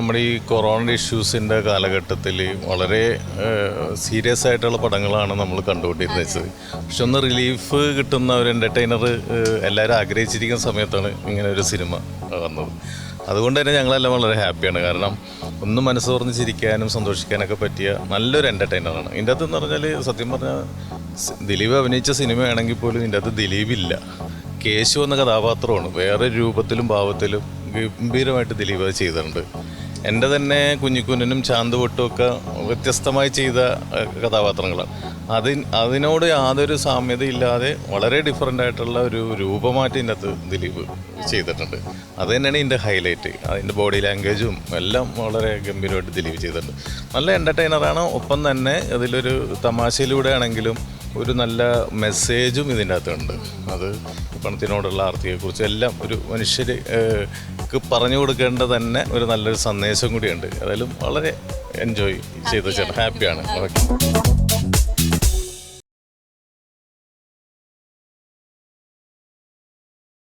നമ്മുടെ ഈ കൊറോണ ഇഷ്യൂസിൻ്റെ കാലഘട്ടത്തിൽ വളരെ സീരിയസ് ആയിട്ടുള്ള പടങ്ങളാണ് നമ്മൾ കണ്ടുകൊണ്ടിരുന്നത്. പക്ഷെ ഒന്ന് റിലീഫ് കിട്ടുന്ന ഒരു എൻ്റർടൈനർ എല്ലാവരും ആഗ്രഹിച്ചിരിക്കുന്ന സമയത്താണ് ഇങ്ങനെ ഒരു സിനിമ വന്നത്. അതുകൊണ്ട് തന്നെ ഞങ്ങളെല്ലാം വളരെ ഹാപ്പിയാണ്. കാരണം ഒന്ന് മനസ്സ് തുറന്ന് ചിരിക്കാനും സന്തോഷിക്കാനൊക്കെ പറ്റിയ നല്ലൊരു എൻ്റർടൈനറാണ്. ഇതിൻ്റെ അകത്ത് എന്ന് പറഞ്ഞാൽ സത്യം പറഞ്ഞാൽ ദിലീപ് അഭിനയിച്ച സിനിമയാണെങ്കിൽ പോലും ഇതിൻ്റെ അകത്ത് ദിലീപില്ല, കേശു എന്ന കഥാപാത്രമാണ്. വേറെ രൂപത്തിലും ഭാവത്തിലും ഗംഭീരമായിട്ട് ദിലീപ് അത് ചെയ്തിട്ടുണ്ട്. എൻ്റെ തന്നെ കുഞ്ഞിക്കുഞ്ഞനും ചാന്തുപൊട്ടും ഒക്കെ വ്യത്യസ്തമായി ചെയ്ത കഥാപാത്രങ്ങളാണ്. അതിനോട് യാതൊരു സാമ്യതയില്ലാതെ വളരെ ഡിഫറൻ്റ് ആയിട്ടുള്ള ഒരു രൂപമാറ്റം ഇതിൻ്റെ അകത്ത് ദിലീപ് ചെയ്തിട്ടുണ്ട്. അത് തന്നെയാണ് ഇതിൻ്റെ ഹൈലൈറ്റ്. അതിൻ്റെ ബോഡി ലാംഗ്വേജും എല്ലാം വളരെ ഗംഭീരമായിട്ട് ദിലീപ് ചെയ്തിട്ടുണ്ട്. നല്ല എൻ്റർടൈനറാണ്. ഒപ്പം തന്നെ അതിലൊരു തമാശയിലൂടെ ആണെങ്കിലും ഒരു നല്ല മെസ്സേജും ഇതിൻ്റെ അകത്തുണ്ട്. അത് പണത്തിനോടുള്ള ആർത്തിയെക്കുറിച്ച് എല്ലാം ഒരു മനുഷ്യർക്ക് പറഞ്ഞു കൊടുക്കേണ്ട തന്നെ ഒരു നല്ലൊരു സന്ദേശം കൂടിയുണ്ട്. ഏതായാലും വളരെ എൻജോയ് ചെയ്ത ചേട്ടൻ, ഹാപ്പിയാണ്. ഓക്കെ.